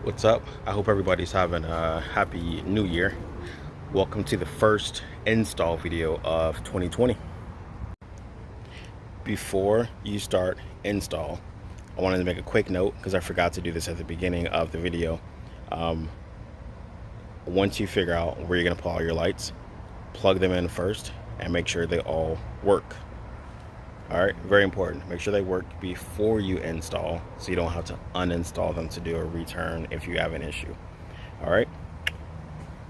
What's up? I hope everybody's having a happy new year. Welcome to the first install video of 2020. Before you start install, I wanted to make a quick note because I forgot to do this at the beginning of the video. Once you figure out where you're going to put all your lights, plug them in first and make sure they all work. Alright, very important. Make sure they work before you install so you don't have to uninstall them to do a return if you have an issue. Alright,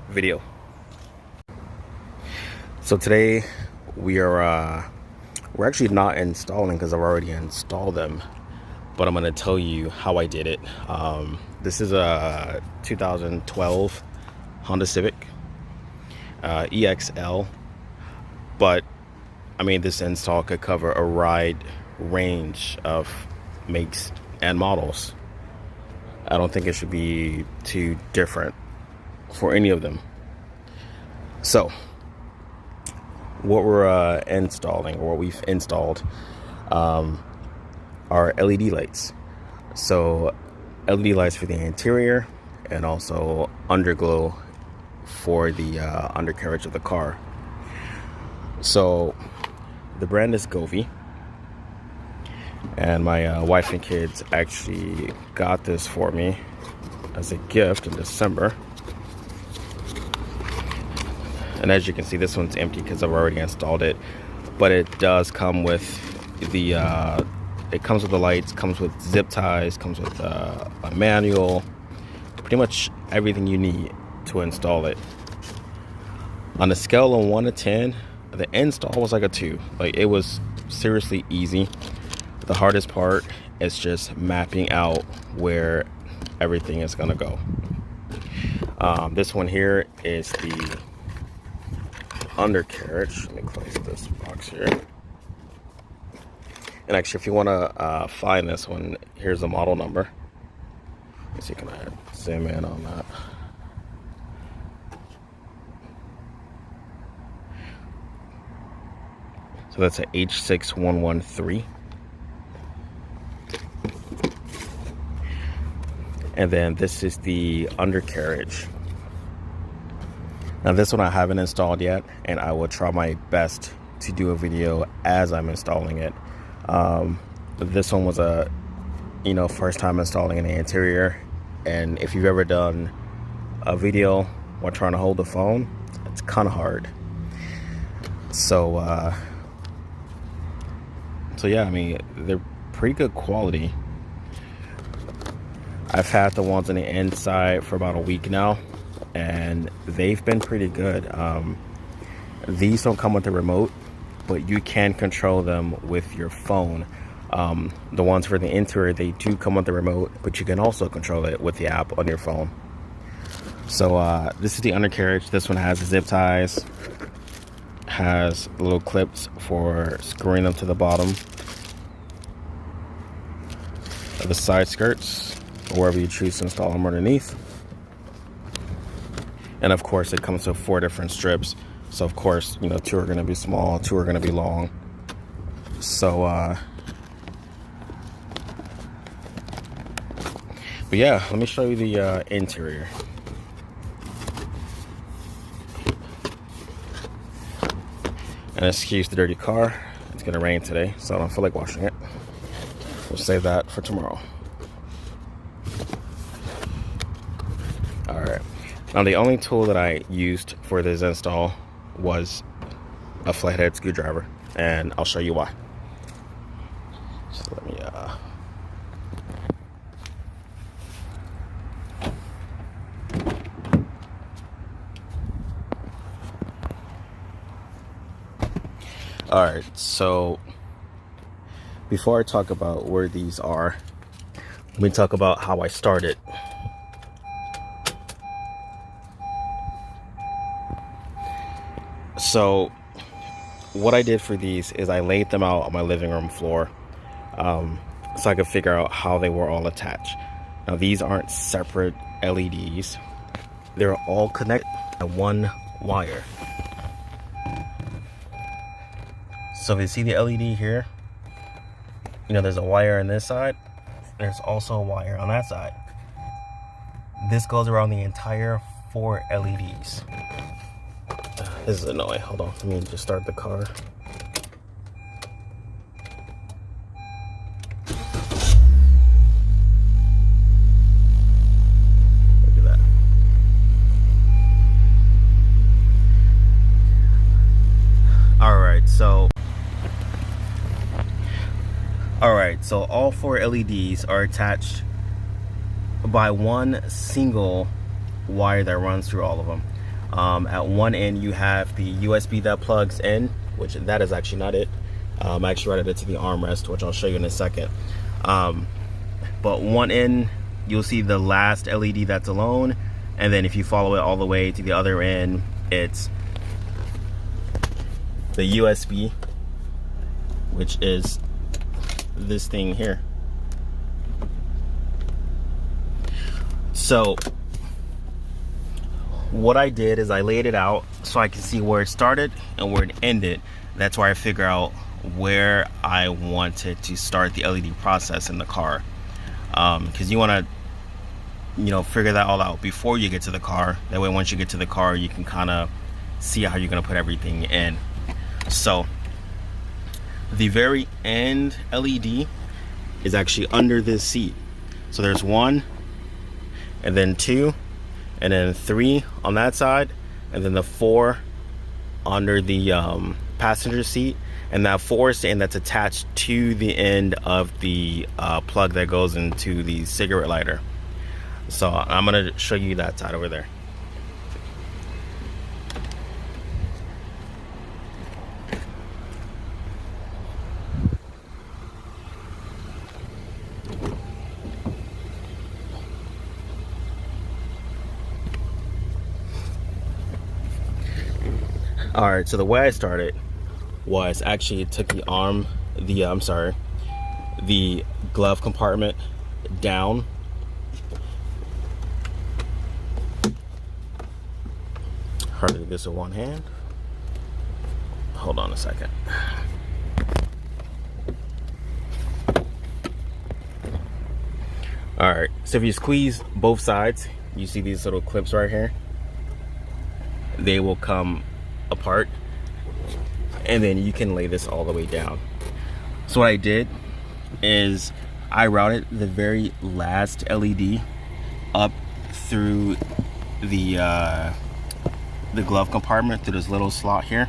video. So today we're actually not installing because I've already installed them, but I'm going to tell you how I did it. This is a 2012 Honda Civic EXL, but I mean, this install could cover a wide range of makes and models. I don't think it should be too different for any of them. So, what we're installing, or what we've installed, are LED lights. So, LED lights for the interior and also underglow for the undercarriage of the car. So, the brand is Govee, and my wife and kids actually got this for me as a gift in December. And as you can see, this one's empty because I've already installed it, but it does come with the it comes with the lights, comes with zip ties, comes with a manual, pretty much everything you need to install it. On a scale of 1 to 10, the install was like a 2. Like, it was seriously easy. The hardest part is just mapping out where everything is gonna go. This one here is the undercarriage. Let me close this box here. And actually, if you want to find this one, here's the model number. Let's see, can I zoom in on that? So that's a H6113. And then this is the undercarriage. Now this one I haven't installed yet, and I will try my best to do a video as I'm installing it. This one was a, first time installing in the interior. And if you've ever done a video while trying to hold the phone, it's kind of hard. So yeah, I mean, they're pretty good quality. I've had the ones on the inside for about a week now, and they've been pretty good. These don't come with a remote, but you can control them with your phone. The ones for the interior, they do come with the remote, but you can also control it with the app on your phone. So this is the undercarriage. This one has zip ties, has little clips for screwing them to the bottom of the side skirts, or wherever you choose to install them underneath. And of course, it comes with 4 different strips. So of course, 2 are going to be small, 2 are going to be long. So but yeah, let me show you the interior. And excuse the dirty car. It's going to rain today, so I don't feel like washing it. We'll save that for tomorrow. Alright. Now the only tool that I used for this install was a flathead screwdriver, and I'll show you why. So let me Alright, so before I talk about where these are, let me talk about how I started. So what I did for these is I laid them out on my living room floor, so I could figure out how they were all attached. Now these aren't separate LEDs. They're all connected by one wire. So if you see the LED here, there's a wire on this side. There's also a wire on that side. this goes around the entire 4 LEDs. This is annoying. Hold on, let me just start the car. Look at that. Alright, so all 4 LEDs are attached by one single wire that runs through all of them. At one end you have the USB that plugs in, which that is actually not it. I actually routed it to the armrest, which I'll show you in a second. But one end you'll see the last LED that's alone, and then if you follow it all the way to the other end, it's the USB, which is this thing here. So what I did is I laid it out so I can see where it started and where it ended. That's where I figure out where I wanted to start the LED process in the car, because you want to figure that all out before you get to the car. That way once you get to the car you can kind of see how you're going to put everything in. So the very end LED is actually under this seat. So there's 1, and then 2, and then 3 on that side, and then the 4 under the passenger seat, and that 4 is the end that's attached to the end of the plug that goes into the cigarette lighter. So I'm gonna show you that side over there. All right, so the way I started was actually took the the glove compartment down. Hard to do this with one hand. Hold on a second. All right, so if you squeeze both sides, you see these little clips right here. They will come apart, and then you can lay this all the way down. So what I did is I routed the very last LED up through the glove compartment through this little slot here.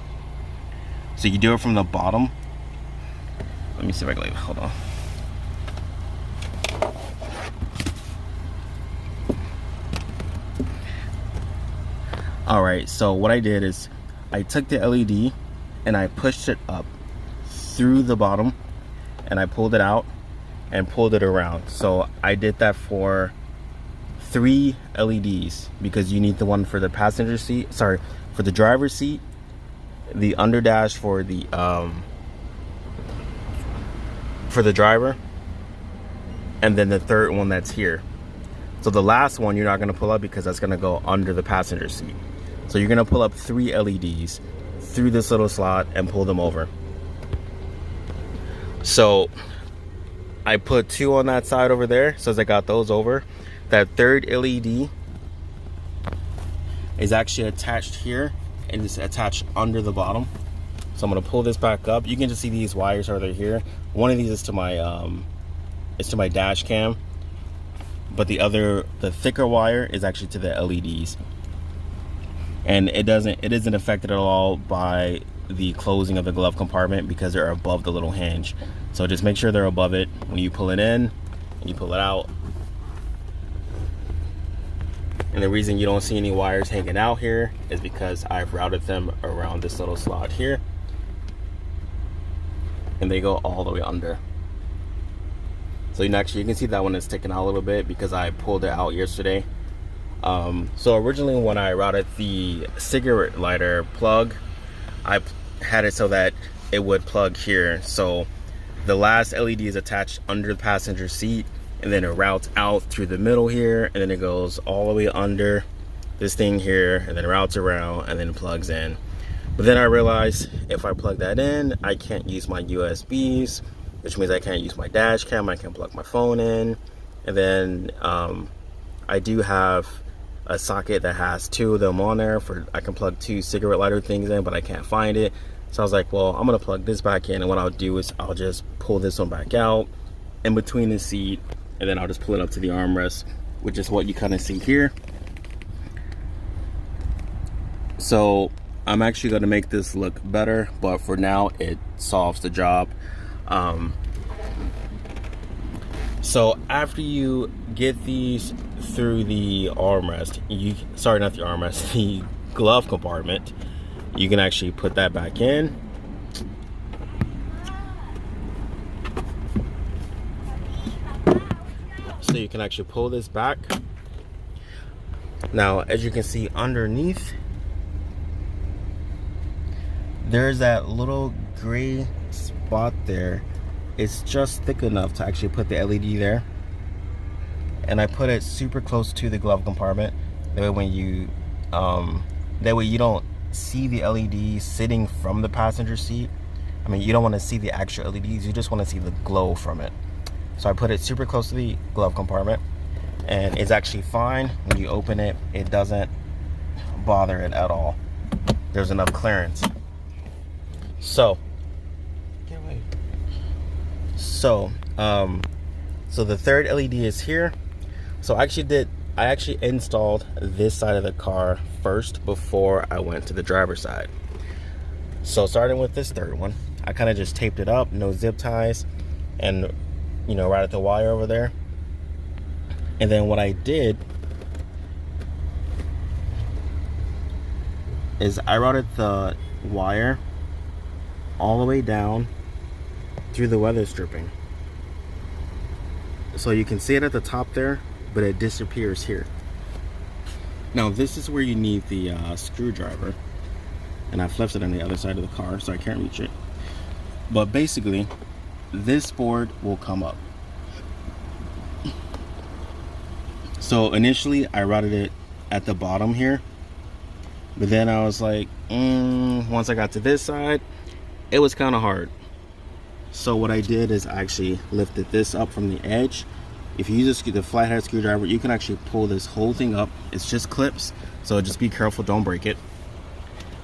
So you do it from the bottom. Let me see if I can leave. Hold on. All right, so what I did is I took the LED and I pushed it up through the bottom, and I pulled it out and pulled it around. So I did that for 3 LEDs, because you need the one for the passenger seat, sorry, for the driver's seat, the underdash for the driver, and then the third one that's here. So the last one you're not going to pull up because that's going to go under the passenger seat. So you're going to pull up 3 LEDs through this little slot and pull them over. So I put 2 on that side over there, so as I got those over, that third LED is actually attached here and it's attached under the bottom. So I'm going to pull this back up. You can just see these wires are right here. One of these is to my dash cam, but the thicker wire is actually to the LEDs. And it isn't affected at all by the closing of the glove compartment because they're above the little hinge. So just make sure they're above it when you pull it in and you pull it out. And the reason you don't see any wires hanging out here is because I've routed them around this little slot here, and they go all the way under. So you can see that one is sticking out a little bit because I pulled it out yesterday. So originally when I routed the cigarette lighter plug, I had it so that it would plug here. So the last LED is attached under the passenger seat, and then it routes out through the middle here, and then it goes all the way under this thing here, and then routes around, and then it plugs in. But then I realized if I plug that in, I can't use my USBs, which means I can't use my dash cam, I can't plug my phone in, and then I do have a socket that has 2 of them on there for I can plug 2 cigarette lighter things in, but I can't find it. So I was like, well, I'm gonna plug this back in, and what I'll do is I'll just pull this one back out in between the seat, and then I'll just pull it up to the armrest, which is what you kind of see here. So I'm actually going to make this look better, but for now it solves the job. So after you get these through the armrest, sorry, not the armrest, the glove compartment, you can actually put that back in. So you can actually pull this back. Now, as you can see underneath, there's that little gray spot there. It's just thick enough to actually put the LED there. And I put it super close to the glove compartment. That way when you, you don't see the LED sitting from the passenger seat. I mean, you don't want to see the actual LEDs, you just want to see the glow from it. So I put it super close to the glove compartment, and it's actually fine. When you open it, it doesn't bother it at all. There's enough clearance. So the third LED is here. So I actually installed this side of the car first before I went to the driver's side. So starting with this third one, I kind of just taped it up, no zip ties, and right at the wire over there. And then what I did is I routed the wire all the way down through the weather stripping. So you can see it at the top there, but it disappears here. Now this is where you need the screwdriver, and I've left it on the other side of the car so I can't reach it. But basically, this board will come up. So initially I routed it at the bottom here, but then I was like, once I got to this side, it was kind of hard. So what I did is I actually lifted this up from the edge. If you use the flathead screwdriver, you can actually pull this whole thing up. It's just clips, so just be careful, don't break it.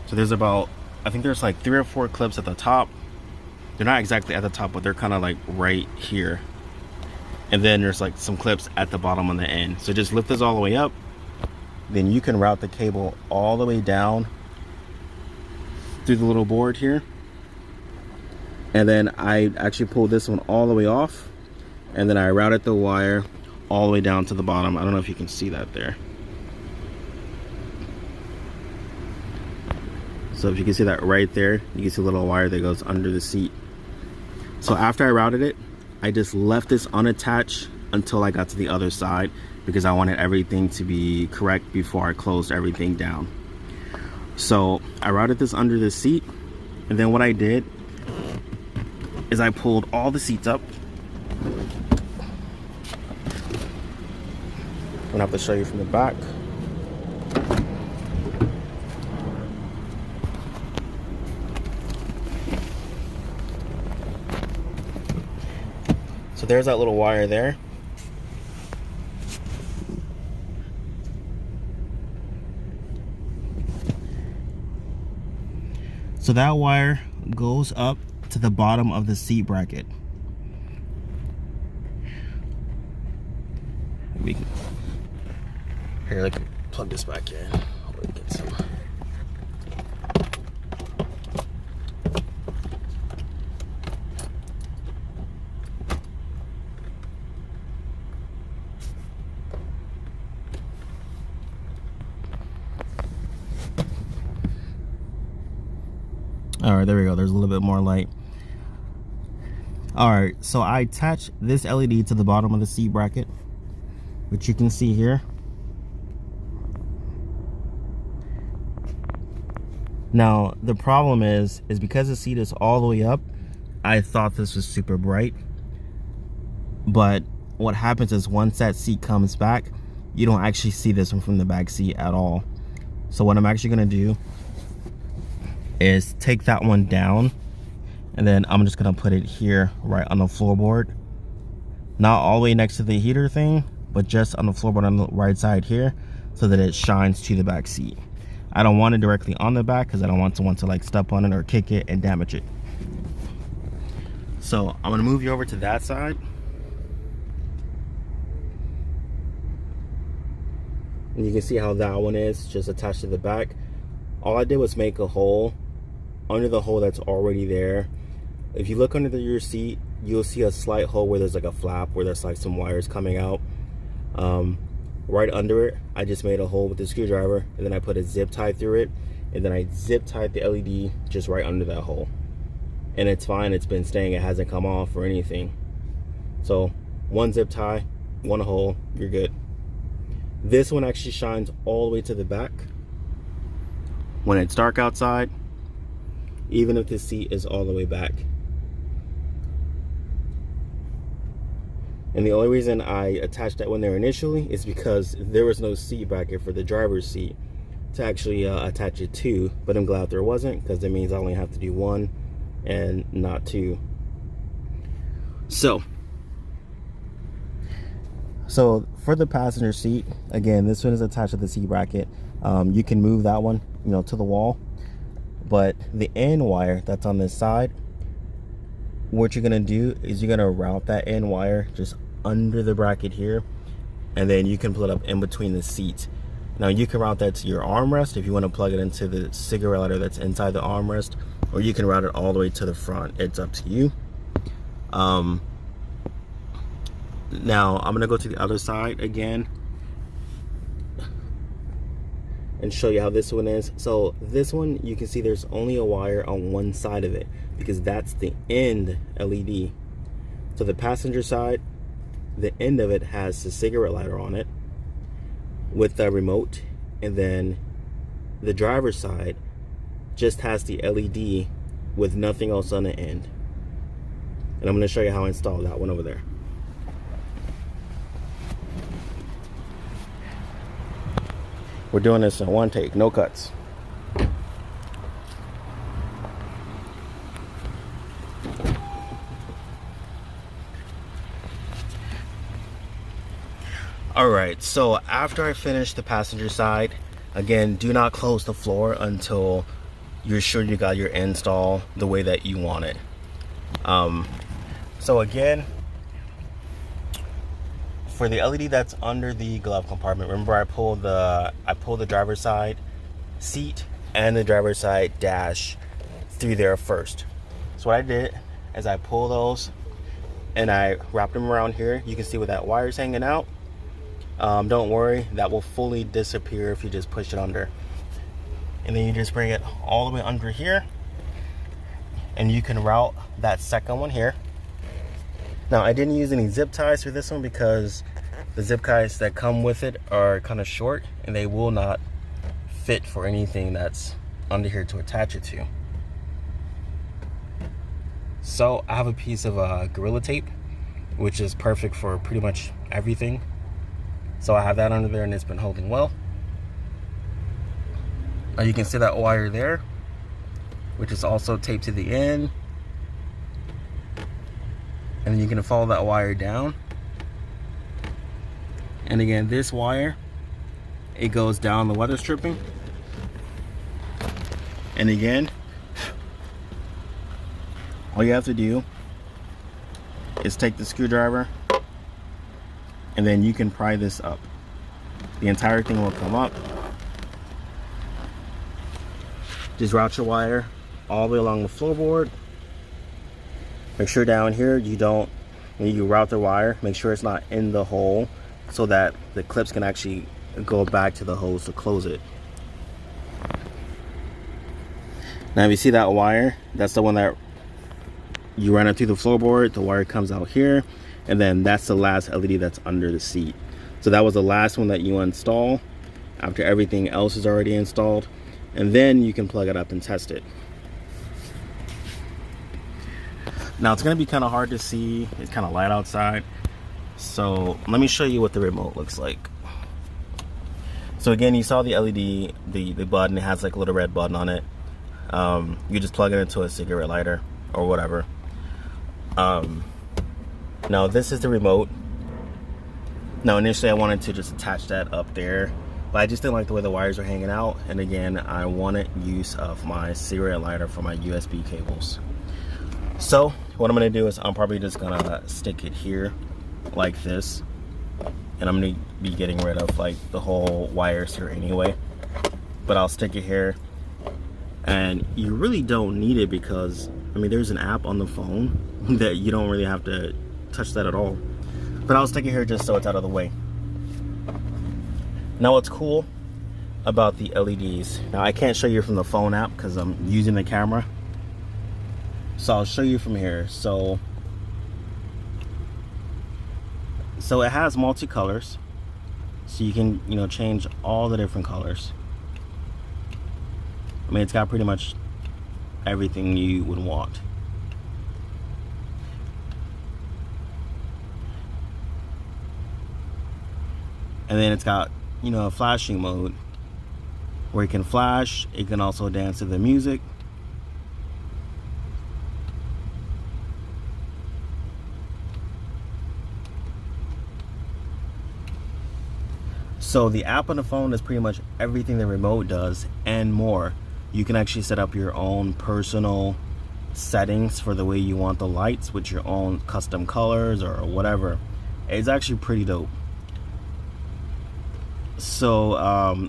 So there's I think there's like 3 or 4 clips at the top. They're not exactly at the top, but they're kind of like right here. And then there's like some clips at the bottom on the end. So just lift this all the way up. Then you can route the cable all the way down through the little board here. And then I actually pulled this one all the way off, and then I routed the wire all the way down to the bottom. I don't know if you can see that there. So if you can see that right there, you can see a little wire that goes under the seat. So after I routed it, I just left this unattached until I got to the other side, because I wanted everything to be correct before I closed everything down. So I routed this under the seat, and then what I did is I pulled all the seats up. I'm gonna have to show you from the back. So there's that little wire there. So that wire goes up to the bottom of the seat bracket. Here, let me plug this back in. Get some. All right, there we go. There's a little bit more light. All right, so I attached this LED to the bottom of the seat bracket, which you can see here. Now, the problem is because the seat is all the way up, I thought this was super bright. But what happens is once that seat comes back, you don't actually see this one from the back seat at all. So what I'm actually gonna do is take that one down, and then I'm just gonna put it here right on the floorboard. Not all the way next to the heater thing, but just on the floorboard on the right side here, so that it shines to the back seat. I don't want it directly on the back because I don't want someone to like step on it or kick it and damage it. So I'm gonna move you over to that side. And you can see how that one is just attached to the back. All I did was make a hole under the hole that's already there. If you look under your seat, you'll see a slight hole where there's like a flap where there's like some wires coming out. Right under it, I just made a hole with the screwdriver, and then I put a zip tie through it, and then I zip tied the LED just right under that hole. And it's fine, it's been staying, it hasn't come off or anything. So one zip tie, one hole, you're good. This one actually shines all the way to the back when it's dark outside, even if the seat is all the way back. And the only reason I attached that one there initially is because there was no seat bracket for the driver's seat to actually attach it to, but I'm glad there wasn't, because that means I only have to do one and not two. So for the passenger seat, again, this one is attached to the seat bracket. You can move that one, you know, to the wall, but the end wire that's on this side, what you're gonna do is you're gonna route that end wire just under the bracket here, and then you can pull it up in between the seats. Now you can route that to your armrest if you want to plug it into the cigarette lighter that's inside the armrest, or you can route it all the way to the front. It's up to you. Now I'm gonna go to the other side again and show you how this one is. So this one, you can see there's only a wire on one side of it because that's the end LED. So the passenger side, the end of it has the cigarette lighter on it with the remote, and then the driver's side just has the LED with nothing else on the end. And I'm going to show you how I install that one over there. We're doing this in one take, no cuts. Alright, so after I finish the passenger side, again, do not close the floor until you're sure you got your install the way that you want it. So again, for the LED that's under the glove compartment, remember I pulled the driver's side seat and the driver's side dash through there first. So what I did is I pull those and I wrapped them around here. You can see where that wire's hanging out. Don't worry, that will fully disappear if you just push it under. And then you just bring it all the way under here, and you can route that second one here. Now I didn't use any zip ties for this one because the zip ties that come with it are kind of short and they will not fit for anything that's under here to attach it to. So I have a piece of Gorilla tape, which is perfect for pretty much everything. So I have that under there and it's been holding well. Now you can see that wire there, which is also taped to the end. And then you can follow that wire down. And again, this wire, it goes down the weather stripping. And again, all you have to do is take the screwdriver, and then you can pry this up. The entire thing will come up. Just route your wire all the way along the floorboard. Make sure down here when you route the wire, make sure it's not in the hole so that the clips can actually go back to the hose to close it. Now if you see that wire, that's the one that you run it through the floorboard. The wire comes out here, and then that's the last LED that's under the seat. So that was the last one that you install after everything else is already installed, and then you can plug it up and test it. Now it's going to be kind of hard to see, it's kind of light outside, so let me show you what the remote looks like. So again, you saw the LED, the button, it has like a little red button on it. You just plug it into a cigarette lighter or whatever. Now this is the remote. Now initially I wanted to just attach that up there, but I just didn't like the way the wires were hanging out, and again I wanted use of my serial lighter for my USB cables. So what I'm gonna do is I'm probably just gonna stick it here like this, and I'm gonna be getting rid of like the whole wires here anyway, but I'll stick it here. And you really don't need it because I mean there's an app on the phone that you don't really have to touch that at all, but I'll stick it here just so it's out of the way. Now what's cool about the LEDs, now I can't show you from the phone app because I'm using the camera, so I'll show you from here. So it has multicolors, so you can, you know, change all the different colors. I mean, it's got pretty much everything you would want. And then it's got, you know, a flashing mode where you can flash. It can also dance to the music. So the app on the phone is pretty much everything the remote does and more. You can actually set up your own personal settings for the way you want the lights with your own custom colors or whatever. It's actually pretty dope. So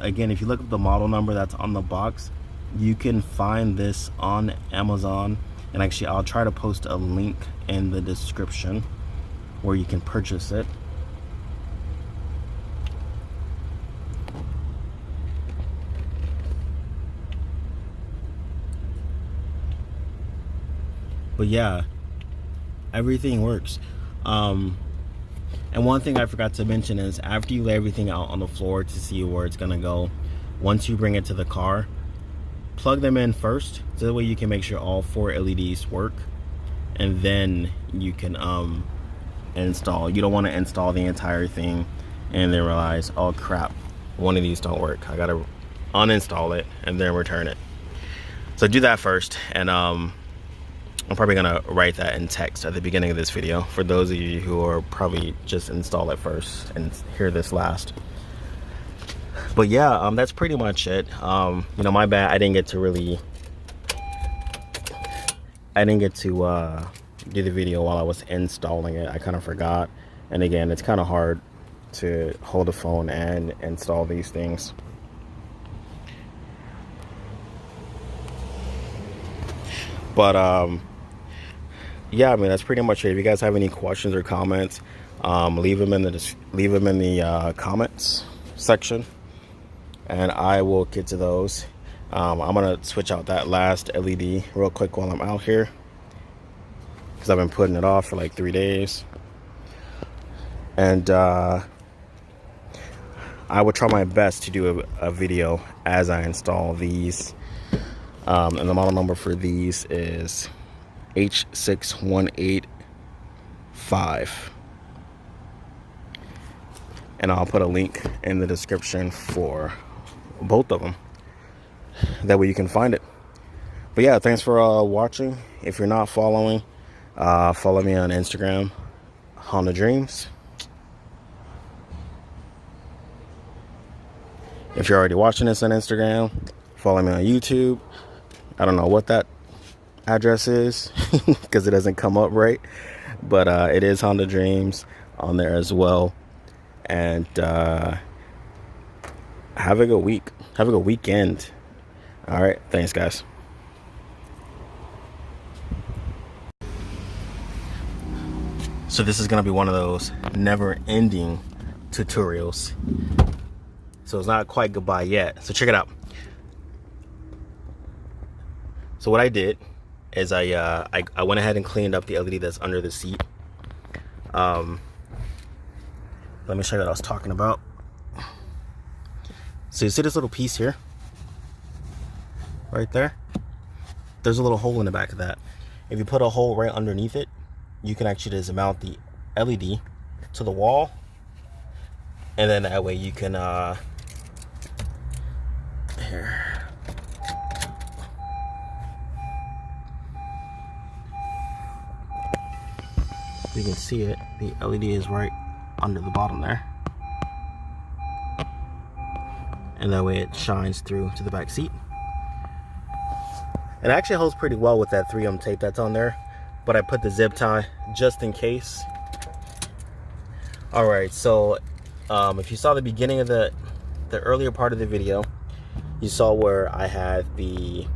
again, if you look up the model number that's on the box, you can find this on Amazon, and actually I'll try to post a link in the description where you can purchase it. But yeah, everything works. And one thing I forgot to mention is after you lay everything out on the floor to see where it's gonna go, once you bring it to the car, plug them in first, so that way you can make sure all 4 LEDs work, and then you can install. You don't want to install the entire thing and then realize, oh crap, one of these don't work. I gotta uninstall it and then return it. So do that first, and I'm probably gonna write that in text at the beginning of this video for those of you who are probably just install it first and hear this last. But yeah, that's pretty much it. You know, my bad, I didn't get to do the video while I was installing it. I kind of forgot, and again, it's kind of hard to hold a phone and install these things. But yeah, I mean, that's pretty much it. If you guys have any questions or comments, leave them in the comments section, and I will get to those. I'm gonna switch out that last LED real quick while I'm out here, because I've been putting it off for like 3 days, and I will try my best to do a video as I install these. And the model number for these is H6185, and I'll put a link in the description for both of them, that way you can find it. But yeah, thanks for watching. If you're not following, follow me on Instagram, Honda Dreams. If you're already watching this on Instagram, follow me on YouTube. I don't know what that address is because it doesn't come up right, but it is Honda Dreams on there as well. And have a good week, have a good weekend. All right, thanks guys. So this is gonna be one of those never-ending tutorials, so it's not quite goodbye yet. So check it out. So what I did is I went ahead and cleaned up the LED that's under the seat. Let me show you what I was talking about. So you see this little piece here, right there? There's a little hole in the back of that. If you put a hole right underneath it, you can actually just mount the LED to the wall, and then that way you can here. You can see it, the LED is right under the bottom there. and that way it shines through to the back seat. It actually holds pretty well with that 3M tape that's on there, but I put the zip tie just in case. All right, so if you saw the beginning of the earlier part of the video, you saw where I had the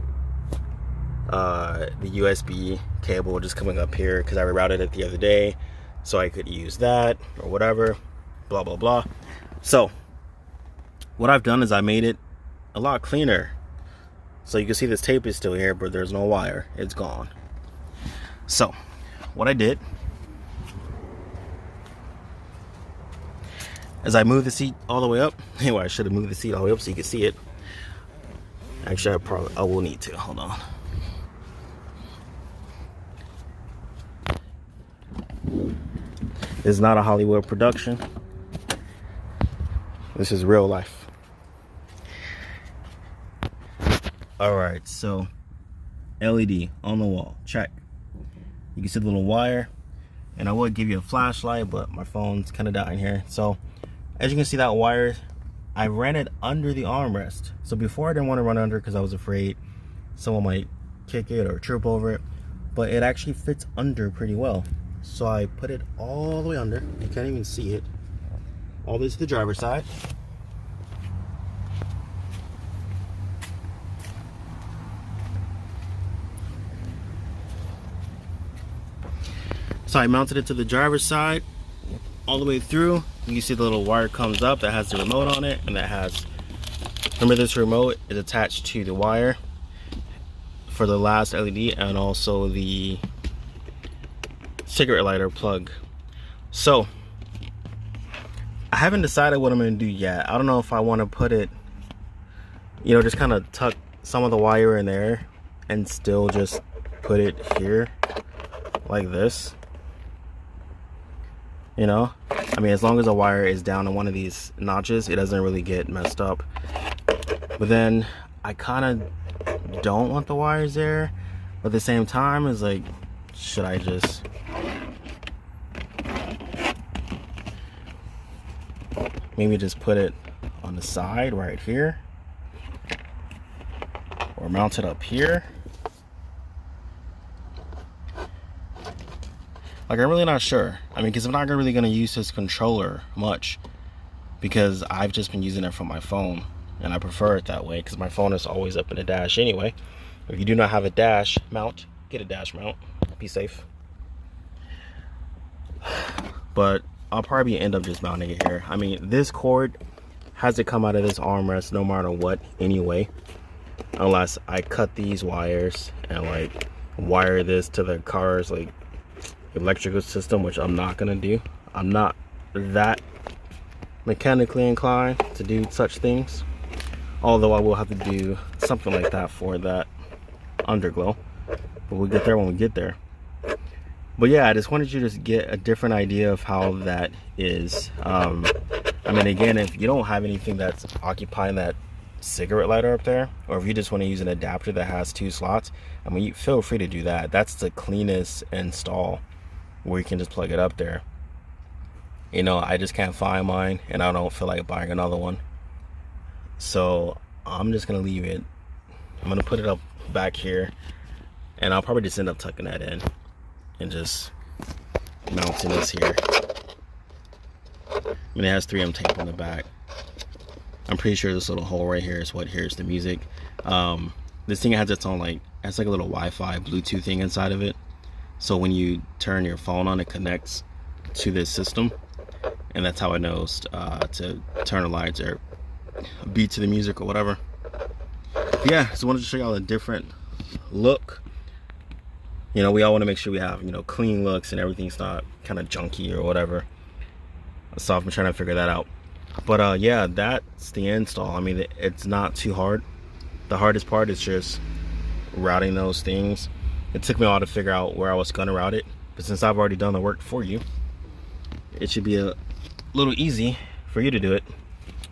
USB cable just coming up here because I rerouted it the other day so I could use that or whatever, blah blah blah. So what I've done is I made it a lot cleaner. So you can see this tape is still here, but there's no wire, it's gone. So what I did is I moved the seat all the way up. Anyway, I should have moved the seat all the way up so you can see it. Actually, I will need to. Hold on. This is not a Hollywood production. This is real life. Alright, so LED on the wall. Check. You can see the little wire. And I would give you a flashlight, but my phone's kind of dying here. So, as you can see that wire, I ran it under the armrest. So before I didn't want to run under because I was afraid someone might kick it or trip over it. But it actually fits under pretty well. So I put it all the way under. You can't even see it. All the way to the driver's side. So I mounted it to the driver's side all the way through. You can see the little wire comes up that has the remote on it, and that has, remember this remote is attached to the wire for the last LED and also the cigarette lighter plug. So I haven't decided what I'm going to do yet. I don't know if I want to put it, you know, just kind of tuck some of the wire in there and still just put it here like this. You know, I mean, as long as the wire is down in one of these notches, it doesn't really get messed up. But then I kind of don't want the wires there, but at the same time, it's like, should I just maybe just put it on the side right here, or mount it up here? Like, I'm really not sure. I mean, because I'm not really going to use this controller much, because I've just been using it from my phone, and I prefer it that way because my phone is always up in the dash anyway. If you do not have a dash mount, get a dash mount. Be safe. But I'll probably end up just mounting it here. I mean, this cord has to come out of this armrest no matter what anyway, unless I cut these wires and like wire this to the car's like electrical system, which I'm not gonna do. I'm not that mechanically inclined to do such things, although I will have to do something like that for that underglow, but we'll get there when we get there. But yeah, I just wanted you to just get a different idea of how that is. I mean, again, if you don't have anything that's occupying that cigarette lighter up there, or if you just want to use an adapter that has 2 slots, I mean, you feel free to do that. That's the cleanest install, where you can just plug it up there. You know, I just can't find mine, and I don't feel like buying another one, so I'm just gonna leave it. I'm gonna put it up back here, and I'll probably just end up tucking that in and just mounting this here. I mean, it has 3M tape on the back. I'm pretty sure this little hole right here is what hears the music. This thing has its own, like, has like a little Wi-Fi Bluetooth thing inside of it. So when you turn your phone on, it connects to this system, and that's how it knows to turn the lights or beat to the music or whatever. But yeah, so I wanted to show y'all a different look. You know, we all want to make sure we have, you know, clean looks and everything's not kind of junky or whatever. So I've been trying to figure that out. But yeah, that's the install. I mean, it's not too hard. The hardest part is just routing those things. It took me a while to figure out where I was gonna route it, but since I've already done the work for you, it should be a little easy for you to do it.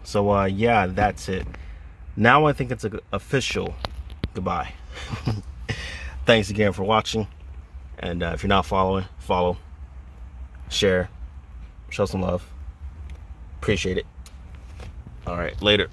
So yeah, that's it. Now I think it's an official goodbye. Thanks again for watching, and if you're not following, follow, share, show some love. Appreciate it. All right, later.